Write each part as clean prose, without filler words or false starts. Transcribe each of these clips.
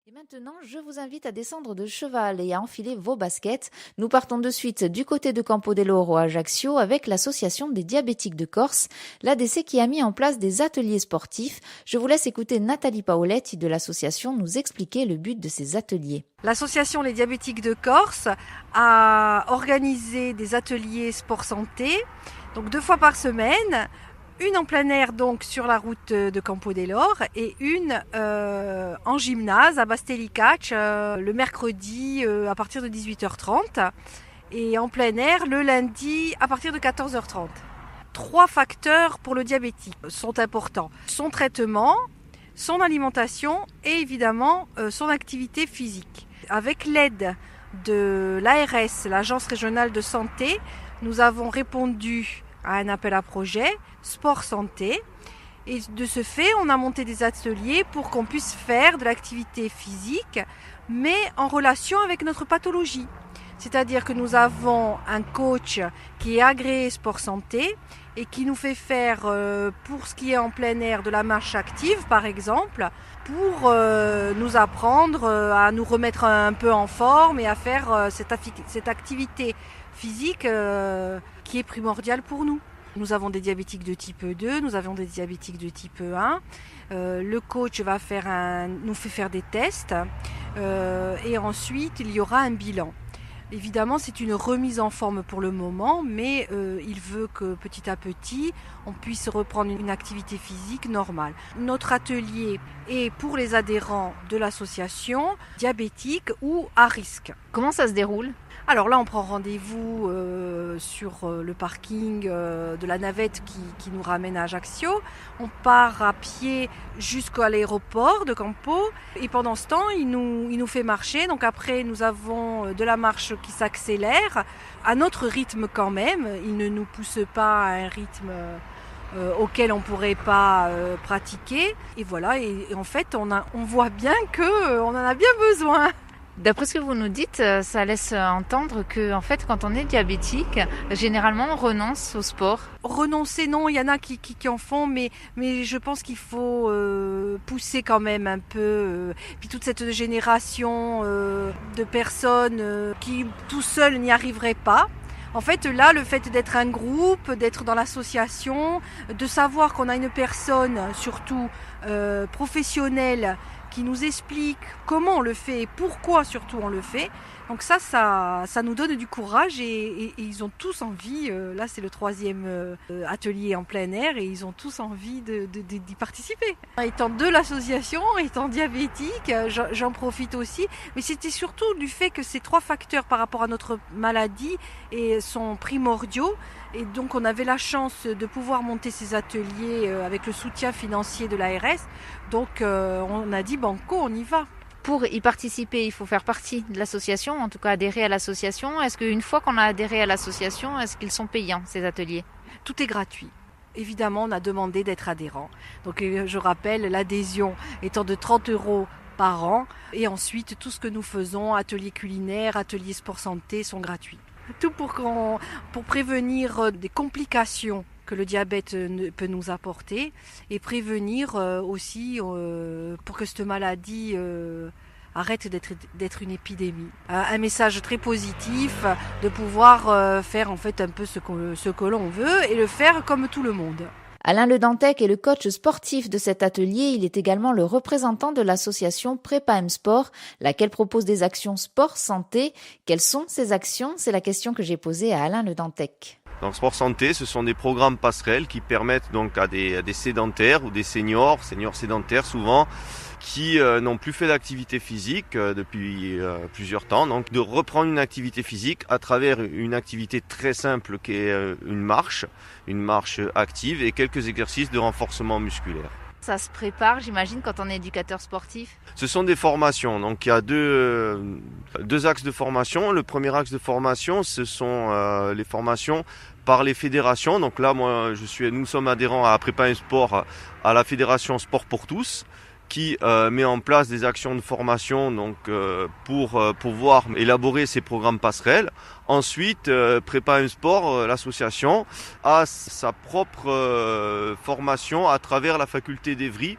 Et maintenant, je vous invite à descendre de cheval et à enfiler vos baskets. Nous partons de suite du côté de Campo dell'Oro à Ajaccio avec l'Association des diabétiques de Corse, l'ADC qui a mis en place des ateliers sportifs. Je vous laisse écouter Nathalie Paoletti de l'association nous expliquer le but de ces ateliers. L'association Les Diabétiques de Corse a organisé des ateliers sport-santé, donc 2 fois par semaine. Une en plein air donc sur la route de Campo dell'Oro et une en gymnase à Bastelicac le mercredi à partir de 18h30 et en plein air le lundi à partir de 14h30. 3 facteurs pour le diabétique sont importants. Son traitement, son alimentation et évidemment son activité physique. Avec l'aide de l'ARS, l'Agence régionale de santé, nous avons répondu à un appel à projet sport santé et de ce fait on a monté des ateliers pour qu'on puisse faire de l'activité physique mais en relation avec notre pathologie. C'est-à-dire que nous avons un coach qui est agréé sport santé et qui nous fait faire pour ce qui est en plein air de la marche active par exemple pour nous apprendre à nous remettre un peu en forme et à faire cette activité physique qui est primordiale pour nous. Nous avons des diabétiques de type 2, nous avons des diabétiques de type 1. Le coach nous fait faire des tests et ensuite il y aura un bilan. Évidemment, c'est une remise en forme pour le moment, mais il veut que petit à petit, on puisse reprendre une activité physique normale. Notre atelier est pour les adhérents de l'association diabétique ou à risque. Comment ça se déroule ? Alors là, on prend rendez-vous sur le parking de la navette qui nous ramène à Ajaccio. On part à pied jusqu'à l'aéroport de Campo et pendant ce temps, il nous fait marcher. Donc après, nous avons de la marche qui s'accélère à notre rythme quand même. Il ne nous pousse pas à un rythme auquel on ne pourrait pas pratiquer. Et voilà, et en fait, on voit bien qu'on en a bien besoin. D'après ce que vous nous dites, ça laisse entendre que, en fait, quand on est diabétique, généralement, on renonce au sport. Renoncer, non, il y en a qui en font, mais je pense qu'il faut pousser quand même un peu. Puis toute cette génération de personnes qui, tout seuls, n'y arriveraient pas. En fait, là, le fait d'être un groupe, d'être dans l'association, de savoir qu'on a une personne, surtout professionnelle, qui nous explique comment on le fait et pourquoi surtout on le fait. Donc ça nous donne du courage et ils ont tous envie, là c'est le 3e atelier en plein air et ils ont tous envie d'y participer. Étant de l'association, étant diabétique, j'en profite aussi, mais c'était surtout du fait que ces 3 facteurs par rapport à notre maladie sont primordiaux et donc on avait la chance de pouvoir monter ces ateliers avec le soutien financier de l'ARS, donc on a dit banco, on y va. Pour y participer, il faut faire partie de l'association, en tout cas adhérer à l'association. Est-ce qu'une fois qu'on a adhéré à l'association, est-ce qu'ils sont payants, ces ateliers ? Tout est gratuit. Évidemment, on a demandé d'être adhérent. Donc je rappelle, l'adhésion étant de 30 € par an. Et ensuite, tout ce que nous faisons, ateliers culinaires, ateliers sport santé, sont gratuits. Tout pour prévenir des complications que le diabète peut nous apporter et prévenir aussi pour que cette maladie arrête d'être une épidémie. Un message très positif de pouvoir faire en fait un peu ce que l'on veut et le faire comme tout le monde. Alain Le Dantec est le coach sportif de cet atelier. Il est également le représentant de l'association Prépa M Sport, laquelle propose des actions sport-santé. Quelles sont ces actions ? C'est la question que j'ai posée à Alain Le Dantec. Donc Sport Santé, ce sont des programmes passerelles qui permettent donc à des sédentaires ou des seniors sédentaires souvent, qui n'ont plus fait d'activité physique depuis plusieurs temps, donc de reprendre une activité physique à travers une activité très simple qui est une marche active et quelques exercices de renforcement musculaire. Ça se prépare, j'imagine, quand on est éducateur sportif ? Ce sont des formations, donc il y a deux axes de formation. Le premier axe de formation, ce sont les formations par les fédérations. Donc là, nous sommes adhérents à Prépa M Sport, à la fédération Sport pour tous, qui met en place des actions de formation donc pour pouvoir élaborer ces programmes passerelles. Ensuite, Prépa M Sport, l'association, a sa propre formation à travers la faculté d'Evry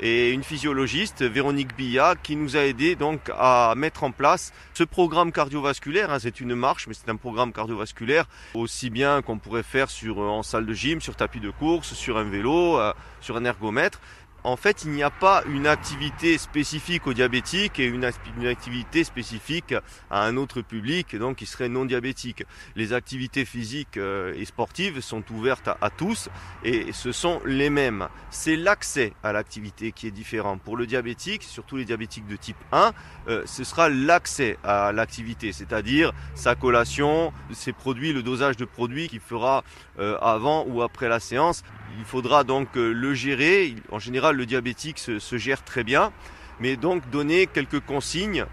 et une physiologiste, Véronique Billat, qui nous a aidé donc à mettre en place ce programme cardiovasculaire. C'est une marche, mais c'est un programme cardiovasculaire aussi bien qu'on pourrait faire en salle de gym, sur tapis de course, sur un vélo, sur un ergomètre. En fait, il n'y a pas une activité spécifique aux diabétiques et une activité spécifique à un autre public, donc qui serait non diabétique. Les activités physiques et sportives sont ouvertes à tous et ce sont les mêmes. C'est l'accès à l'activité qui est différent. Pour le diabétique, surtout les diabétiques de type 1, ce sera l'accès à l'activité, c'est-à-dire sa collation, ses produits, le dosage de produits qu'il fera avant ou après la séance. Il faudra donc le gérer. En général, le diabétique se gère très bien, mais donc donner quelques consignes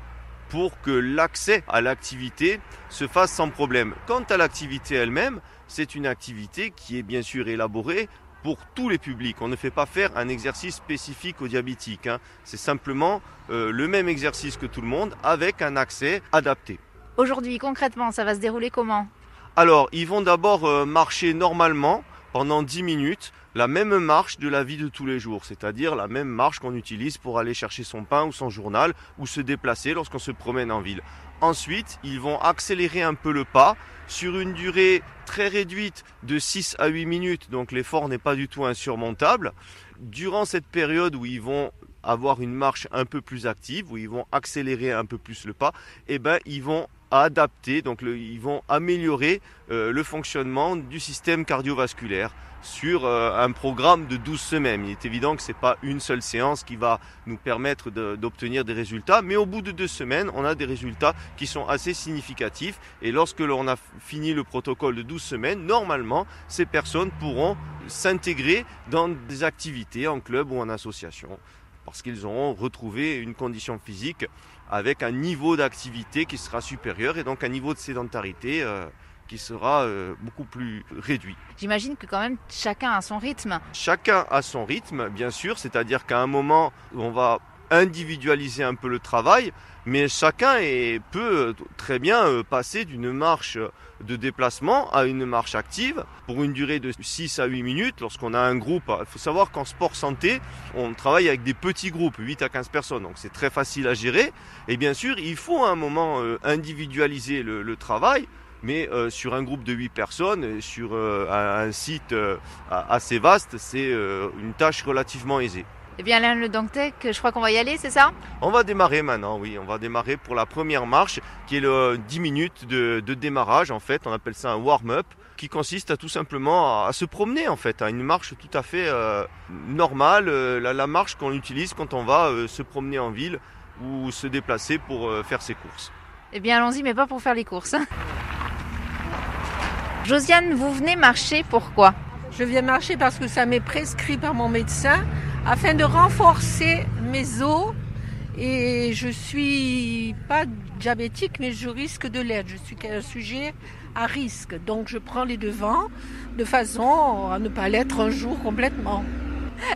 pour que l'accès à l'activité se fasse sans problème. Quant à l'activité elle-même, c'est une activité qui est bien sûr élaborée pour tous les publics. On ne fait pas faire un exercice spécifique aux diabétiques. C'est simplement le même exercice que tout le monde avec un accès adapté. Aujourd'hui, concrètement, ça va se dérouler comment ? Alors, ils vont d'abord marcher normalement pendant 10 minutes, la même marche de la vie de tous les jours, c'est-à-dire la même marche qu'on utilise pour aller chercher son pain ou son journal ou se déplacer lorsqu'on se promène en ville. Ensuite, ils vont accélérer un peu le pas sur une durée très réduite de 6 à 8 minutes, donc l'effort n'est pas du tout insurmontable. Durant cette période où ils vont avoir une marche un peu plus active, où ils vont accélérer un peu plus le pas, ils vont adapter, donc ils vont améliorer le fonctionnement du système cardiovasculaire sur un programme de 12 semaines. Il est évident que ce n'est pas une seule séance qui va nous permettre d'obtenir des résultats, mais au bout de 2 semaines, on a des résultats qui sont assez significatifs. Et lorsque l'on a fini le protocole de 12 semaines, normalement, ces personnes pourront s'intégrer dans des activités en club ou en association, parce qu'ils auront retrouvé une condition physique avec un niveau d'activité qui sera supérieur et donc un niveau de sédentarité qui sera beaucoup plus réduit. J'imagine que quand même chacun a son rythme. Chacun a son rythme, bien sûr, c'est-à-dire qu'à un moment, on va individualiser un peu le travail, mais chacun peut très bien passer d'une marche de déplacement à une marche active pour une durée de 6 à 8 minutes lorsqu'on a un groupe. Il faut savoir qu'en sport santé, on travaille avec des petits groupes, 8 à 15 personnes, donc c'est très facile à gérer. Et bien sûr, il faut à un moment individualiser le travail, mais sur un groupe de 8 personnes, sur un site assez vaste, c'est une tâche relativement aisée. Eh bien Alain Le Dantec, je crois qu'on va y aller, c'est ça ? On va démarrer maintenant, oui. On va démarrer pour la première marche qui est le 10 minutes de démarrage en fait. On appelle ça un warm-up qui consiste à tout simplement à se promener en fait, à une marche tout à fait normale, la marche qu'on utilise quand on va se promener en ville ou se déplacer pour faire ses courses. Eh bien allons-y, mais pas pour faire les courses. Josiane, vous venez marcher, pourquoi ? Je viens marcher parce que ça m'est prescrit par mon médecin afin de renforcer mes os et je suis pas diabétique mais je risque de l'être. Je suis un sujet à risque, donc je prends les devants de façon à ne pas l'être un jour complètement.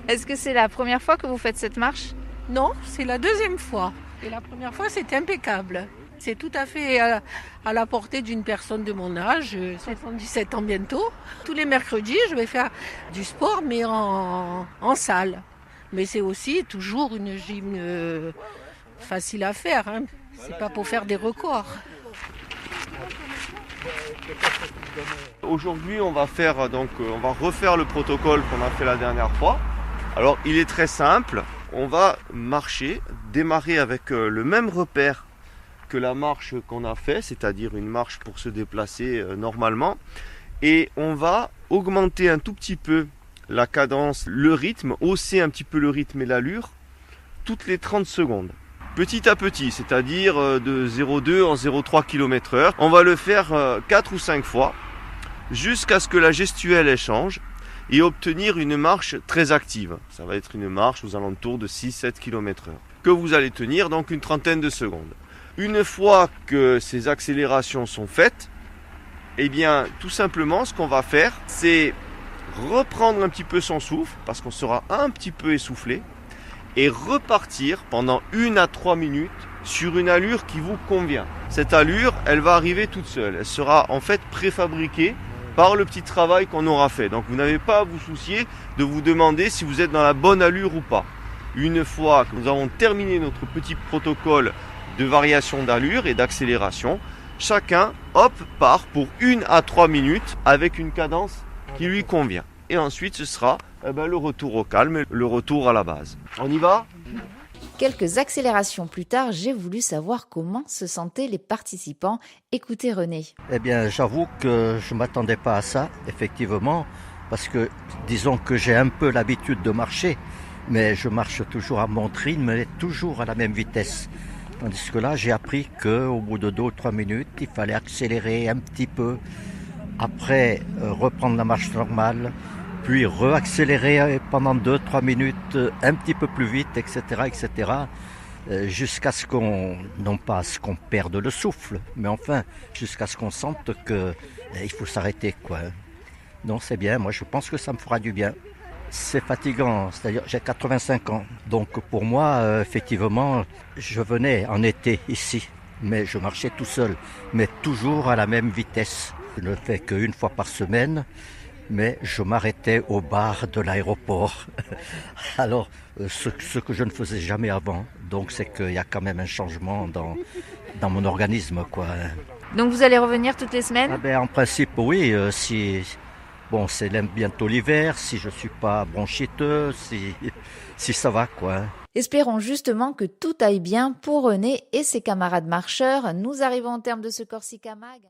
Est-ce que c'est la première fois que vous faites cette marche ? Non, c'est la deuxième fois et la première fois c'était impeccable. C'est tout à fait à la portée d'une personne de mon âge, 77 ans bientôt. Tous les mercredis, je vais faire du sport, mais en salle. Mais c'est aussi toujours une gym facile à faire. C'est pas pour faire des records. Aujourd'hui, on va refaire le protocole qu'on a fait la dernière fois. Alors, il est très simple. On va démarrer avec le même repère que la marche qu'on a fait, c'est-à-dire une marche pour se déplacer normalement, et on va augmenter un tout petit peu la cadence, le rythme, hausser un petit peu le rythme et l'allure toutes les 30 secondes. Petit à petit, c'est-à-dire de 0,2 en 0,3 km/h. On va le faire 4 ou 5 fois jusqu'à ce que la gestuelle elle change et obtenir une marche très active. Ça va être une marche aux alentours de 6-7 km/h que vous allez tenir donc une trentaine de secondes. Une fois que ces accélérations sont faites, eh bien tout simplement ce qu'on va faire, c'est reprendre un petit peu son souffle parce qu'on sera un petit peu essoufflé et repartir pendant 1 à 3 minutes sur une allure qui vous convient. Cette allure, elle va arriver toute seule. Elle sera en fait préfabriquée par le petit travail qu'on aura fait. Donc vous n'avez pas à vous soucier de vous demander si vous êtes dans la bonne allure ou pas. Une fois que nous avons terminé notre petit protocole de variation d'allure et d'accélération, chacun, hop, part pour 1 à 3 minutes avec une cadence qui lui convient. Et ensuite, ce sera le retour au calme, le retour à la base. On y va ? Quelques accélérations plus tard, j'ai voulu savoir comment se sentaient les participants. Écoutez René. Eh bien, j'avoue que je ne m'attendais pas à ça, effectivement, parce que disons que j'ai un peu l'habitude de marcher, mais je marche toujours à mon rythme, mais toujours à la même vitesse. Tandis que là, j'ai appris qu'au bout de 2 ou 3 minutes, il fallait accélérer un petit peu, après reprendre la marche normale, puis re-accélérer pendant 2-3 minutes un petit peu plus vite, etc., etc., jusqu'à ce qu'on, non pas à ce qu'on perde le souffle, mais enfin, jusqu'à ce qu'on sente qu'il faut s'arrêter, quoi. Non, c'est bien, moi je pense que ça me fera du bien. C'est fatigant, c'est-à-dire j'ai 85 ans, donc pour moi, effectivement, je venais en été ici, mais je marchais tout seul, mais toujours à la même vitesse. Je ne le fais qu'une fois par semaine, mais je m'arrêtais au bar de l'aéroport. Alors, ce que je ne faisais jamais avant, donc c'est qu'il y a quand même un changement dans mon organisme, quoi. Donc vous allez revenir toutes les semaines ? Ah ben, en principe, oui, bon, c'est bientôt l'hiver, si je suis pas bronchiteux, si ça va, quoi. Espérons justement que tout aille bien pour René et ses camarades marcheurs. Nous arrivons au terme de ce Corsica Mag.